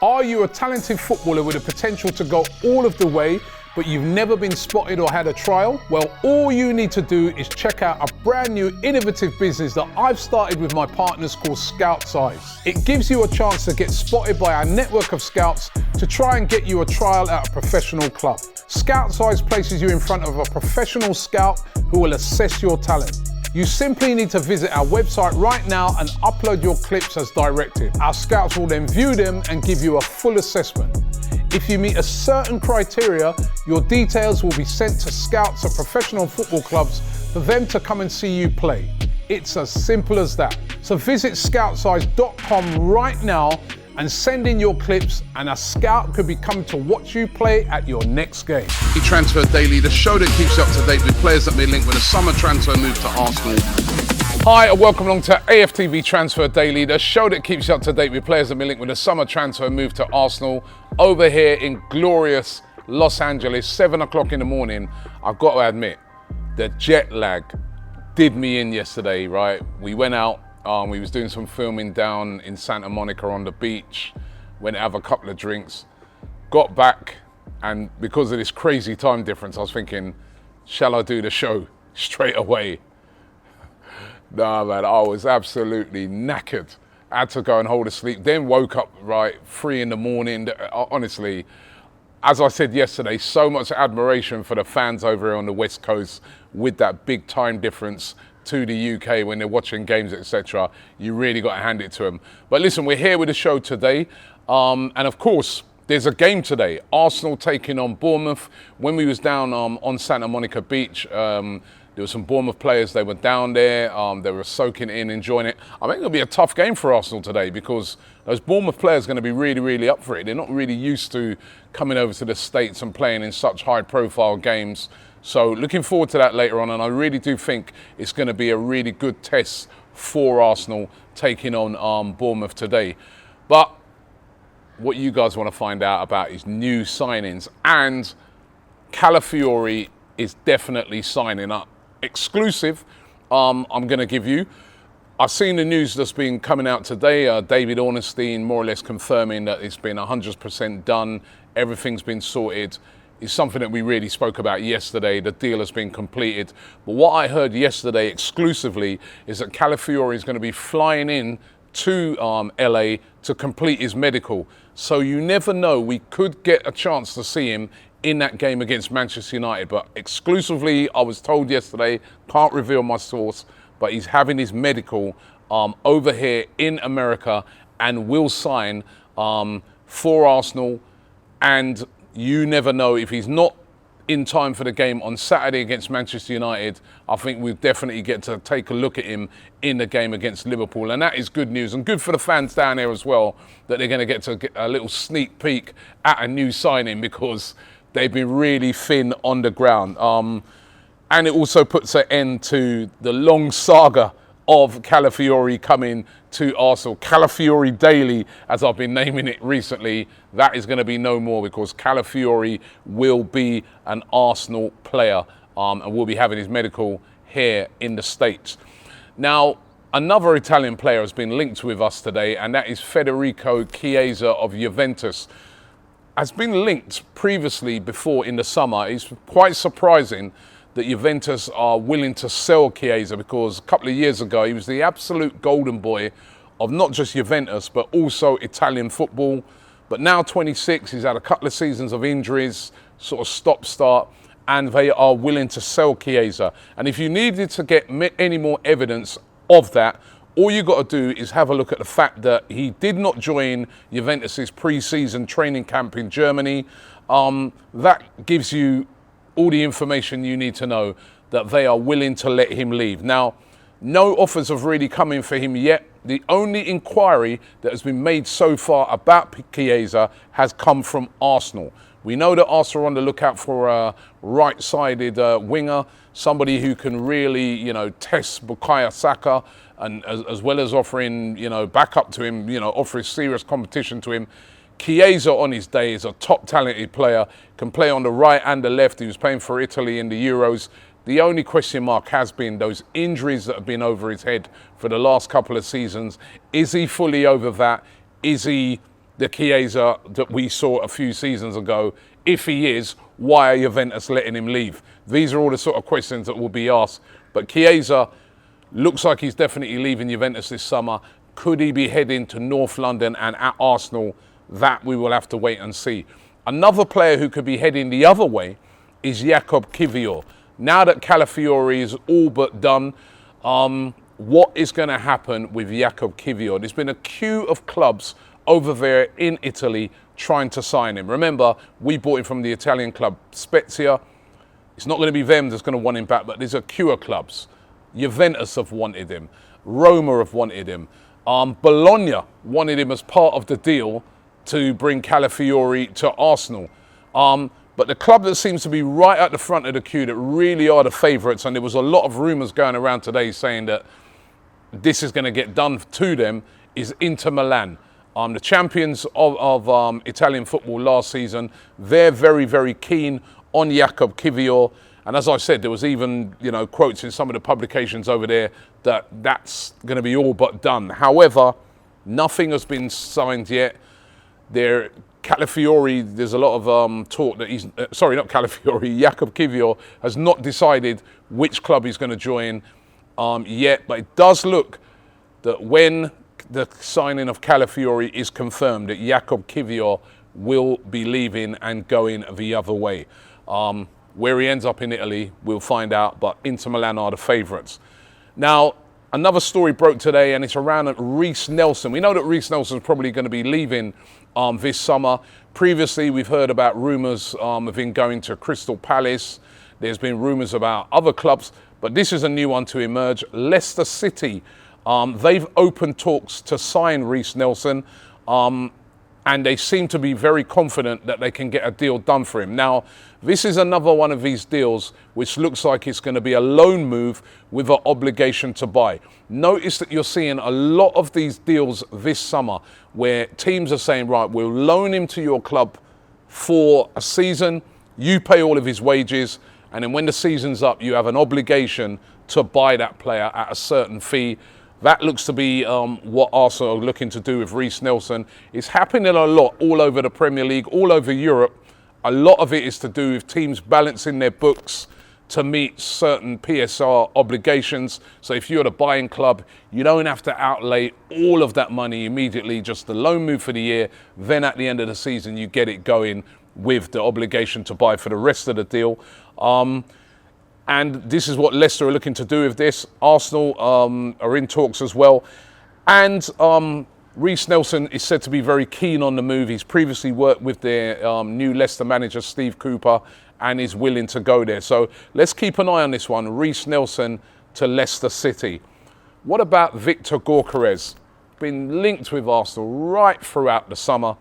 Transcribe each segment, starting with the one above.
Are you a talented footballer with the potential to go all of the way, but you've never been spotted or had a trial? Well, all you need to do is check out a brand new innovative business that I've started with my partners called Scout Size. It gives you a chance to get spotted by our network of scouts to try and get you a trial at a professional club. Scout Size places you in front of a professional scout who will assess your talent. You simply need to visit our website right now and upload your clips as directed. Our scouts will then view them and give you a full assessment. If you meet a certain criteria, your details will be sent to scouts at professional football clubs for them to come and see you play. It's as simple as that. So visit scoutsize.com right now and send in your clips, and a scout could be coming to watch you play at your next game. Transfer Daily, the show that keeps you up to date with players that have been linked with a summer transfer move to Arsenal. Hi and welcome along to AFTV Transfer Daily, the show that keeps you up to date with players that have been linked with a summer transfer move to Arsenal. Over here in glorious Los Angeles, 7 o'clock in the morning. I've got to admit, the jet lag did me in yesterday, right? We went out. We was doing some filming down in Santa Monica on the beach, went to have a couple of drinks, got back, and because of this crazy time difference, I was thinking, shall I do the show straight away? Nah, man, I was absolutely knackered. I had to go and hold a sleep, then woke up, 3 in the morning. Honestly, as I said yesterday, so much admiration for the fans over here on the West Coast with that big time difference to the UK when they're watching games, etc. You really got to hand it to them. But listen, we're here with the show today. And of course, there's a game today. Arsenal taking on Bournemouth. When we was down on Santa Monica Beach, there were some Bournemouth players. They were down there. They were soaking in, enjoying it. I think it'll be a tough game for Arsenal today because those Bournemouth players are going to be really, really up for it. They're not really used to coming over to the States and playing in such high-profile games. So looking forward to that later on, and I really do think it's going to be a really good test for Arsenal taking on Bournemouth today. But what you guys want to find out about is new signings, and Calafiori is definitely signing up. Exclusive, I'm going to give you. I've seen the news that's been coming out today. David Ornstein more or less confirming that it's been 100% done. Everything's been sorted. It's something that we really spoke about yesterday. The deal has been completed. But what I heard yesterday exclusively is that Calafiori is going to be flying in to LA to complete his medical. So you never know. We could get a chance to see him in that game against Manchester United. But exclusively, I was told yesterday, can't reveal my source, but he's having his medical over here in America and will sign for Arsenal. And you never know, if he's not in time for the game on Saturday against Manchester United, I think we'll definitely get to take a look at him in the game against Liverpool. And that is good news, and good for the fans down there as well, that they're going to get a little sneak peek at a new signing, because they've been really thin on the ground. And it also puts an end to the long saga of Calafiori coming to Arsenal. Calafiori Daily, as I've been naming it recently, that is going to be no more, because Calafiori will be an Arsenal player and will be having his medical here in the States. Now, another Italian player has been linked with us today, and that is Federico Chiesa of Juventus. Has been linked previously before in the summer. It's quite surprising that Juventus are willing to sell Chiesa, because a couple of years ago he was the absolute golden boy of not just Juventus but also Italian football. But now 26, he's had a couple of seasons of injuries, sort of stop-start, and they are willing to sell Chiesa. And if you needed to get any more evidence of that, all you got to do is have a look at the fact that he did not join Juventus's pre-season training camp in Germany. That gives you all the information you need to know that they are willing to let him leave. Now, no offers have really come in for him yet. The only inquiry that has been made so far about Chiesa has come from Arsenal. We know that Arsenal are on the lookout for a right-sided winger, somebody who can really, test Bukayo Saka, and as well as offering, back up to him, offering serious competition to him. Chiesa on his day is a top talented player, can play on the right and the left. He was playing for Italy in the Euros. The only question mark has been those injuries that have been over his head for the last couple of seasons. Is he fully over that? Is he the Chiesa that we saw a few seasons ago? If he is, why are Juventus letting him leave? These are all the sort of questions that will be asked. But Chiesa looks like he's definitely leaving Juventus this summer. Could he be heading to North London and at Arsenal? That we will have to wait and see. Another player who could be heading the other way is Jakub Kiwior. Now that Calafiori is all but done, what is going to happen with Jakub Kiwior? There's been a queue of clubs over there in Italy trying to sign him. Remember, we bought him from the Italian club Spezia. It's not going to be them that's going to want him back, but there's a queue of clubs. Juventus have wanted him. Roma have wanted him. Bologna wanted him as part of the deal to bring Calafiori to Arsenal. But the club that seems to be right at the front of the queue that really are the favourites, and there was a lot of rumours going around today saying that this is going to get done to them, is Inter Milan. The champions of Italian football last season. They're very, very keen on Jakub Kiwior. And as I said, there was even, quotes in some of the publications over there that that's going to be all but done. However, nothing has been signed yet. Calafiori, there's a lot of talk that he's, not Calafiori, Jakub Kiwior has not decided which club he's going to join yet. But it does look that when the signing of Calafiori is confirmed, that Jakub Kiwior will be leaving and going the other way. Where he ends up in Italy, we'll find out, but Inter Milan are the favourites. Now, another story broke today, and it's around Reiss Nelson. We know that Reiss Nelson's probably going to be leaving this summer. Previously, we've heard about rumours of him going to Crystal Palace. There's been rumours about other clubs, but this is a new one to emerge. Leicester City, they've opened talks to sign Reiss Nelson, and they seem to be very confident that they can get a deal done for him. Now, this is another one of these deals which looks like it's going to be a loan move with an obligation to buy. Notice that you're seeing a lot of these deals this summer where teams are saying, right, we'll loan him to your club for a season, you pay all of his wages, and then when the season's up, you have an obligation to buy that player at a certain fee. That looks to be what Arsenal are looking to do with Reiss Nelson. It's happening a lot all over the Premier League, all over Europe. A lot of it is to do with teams balancing their books to meet certain PSR obligations. So if you're the buying club, you don't have to outlay all of that money immediately, just the loan move for the year. Then at the end of the season, you get it going with the obligation to buy for the rest of the deal. And this is what Leicester are looking to do with this. Arsenal are in talks as well. And Reiss Nelson is said to be very keen on the move. He's previously worked with their new Leicester manager, Steve Cooper, and is willing to go there. So let's keep an eye on this one. Reiss Nelson to Leicester City. What about Viktor Gyorkeres? Been linked with Arsenal right throughout the summer.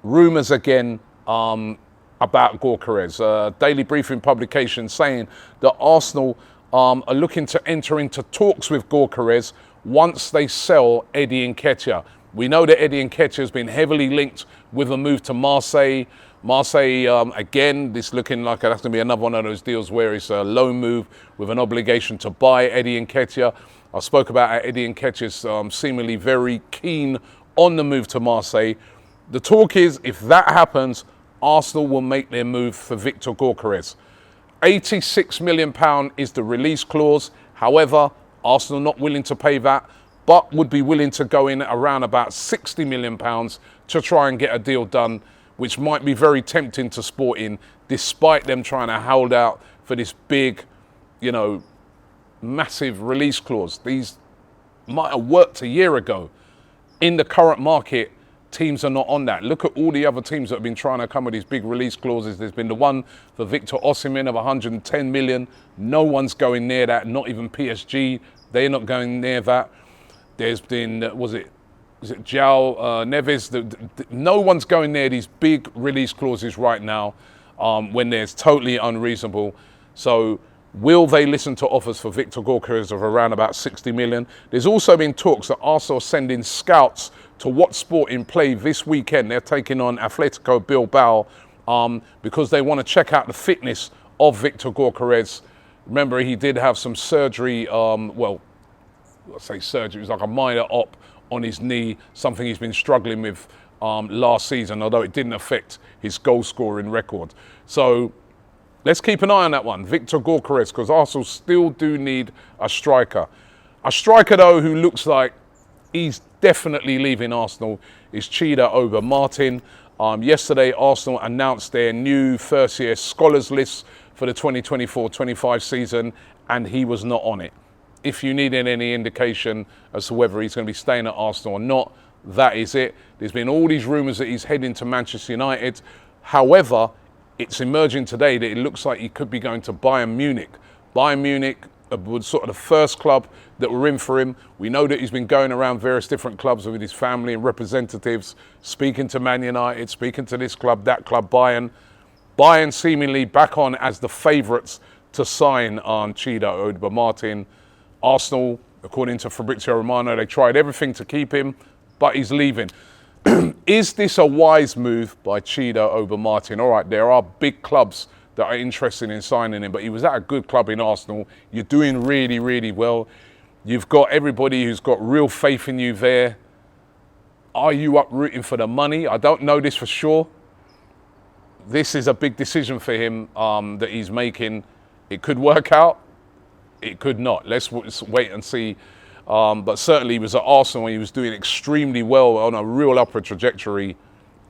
Rumours again about Gyokeres. Daily Briefing publication saying that Arsenal are looking to enter into talks with Gyokeres once they sell Eddie Nketiah. We know that Eddie Nketiah has been heavily linked with a move to Marseille. Marseille, again, this looking like that's going to be another one of those deals where it's a loan move with an obligation to buy Eddie Nketiah. I spoke about how Eddie Nketiah is seemingly very keen on the move to Marseille. The talk is, if that happens, Arsenal will make their move for Viktor Gyorkeres. £86 million is the release clause. However, Arsenal not willing to pay that, but would be willing to go in around about £60 million to try and get a deal done, which might be very tempting to Sporting, despite them trying to hold out for this big, massive release clause. These might have worked a year ago. In the current market, teams are not on that. Look at all the other teams that have been trying to come with these big release clauses. There's been the one for Victor Osimhen of 110 million. No one's going near that, not even PSG. They're not going near that. There's been, is it João Neves? No one's going near these big release clauses right now when they're totally unreasonable. So will they listen to offers for Viktor Gyorkeres of around about 60 million? There's also been talks that Arsenal are sending scouts to watch Sporting play this weekend. They're taking on Atletico Bilbao because they want to check out the fitness of Viktor Gyorkeres. Remember, he did have some surgery, surgery, it was like a minor op on his knee, something he's been struggling with last season, although it didn't affect his goal scoring record. So let's keep an eye on that one, Viktor Gyorkeres, because Arsenal still do need a striker. A striker, though, who looks like he's definitely leaving Arsenal is Chido Obi-Martin. Yesterday, Arsenal announced their new first-year scholars list for the 2024-25 season, and he was not on it. If you needed any indication as to whether he's going to be staying at Arsenal or not, that is it. There's been all these rumours that he's heading to Manchester United. However, it's emerging today that it looks like he could be going to Bayern Munich. Bayern Munich was sort of the first club that were in for him. We know that he's been going around various different clubs with his family and representatives, speaking to Man United, speaking to this club, that club, Bayern. Bayern seemingly back on as the favourites to sign on Chido Obi-Martin. Arsenal, according to Fabrizio Romano, they tried everything to keep him, but he's leaving. Is this a wise move by Chido Obi-Martin? All right, there are big clubs that are interested in signing him, but he was at a good club in Arsenal. You're doing really, really well. You've got everybody who's got real faith in you there. Are you up rooting for the money? I don't know this for sure. This is a big decision for him that he's making. It could work out. It could not. Let's wait and see. But certainly he was at Arsenal and he was doing extremely well on a real upward trajectory.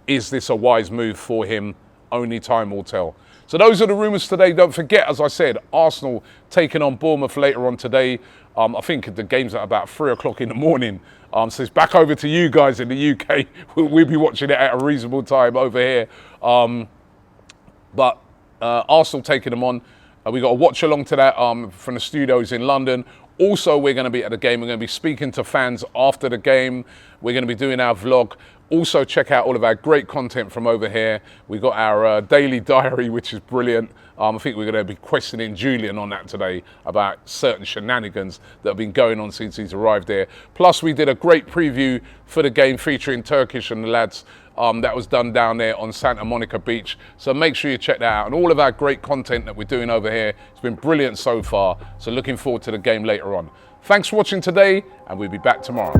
Is this a wise move for him? Only time will tell. So those are the rumours today. Don't forget, as I said, Arsenal taking on Bournemouth later on today. I think the game's at about 3 o'clock in the morning. So it's back over to you guys in the UK. We'll be watching it at a reasonable time over here. But Arsenal taking them on. We got a watch along to that from the studios in London. Also, we're going to be at the game. We're going to be speaking to fans after the game. We're going to be doing our vlog. Also, check out all of our great content from over here. We've got our daily diary, which is brilliant. I think we're going to be questioning Julian on that today about certain shenanigans that have been going on since he's arrived there. Plus, we did a great preview for the game featuring Turkish and the lads. That was done down there on Santa Monica Beach. So make sure you check that out. And all of our great content that we're doing over here, it's been brilliant so far. So looking forward to the game later on. Thanks for watching today, and we'll be back tomorrow.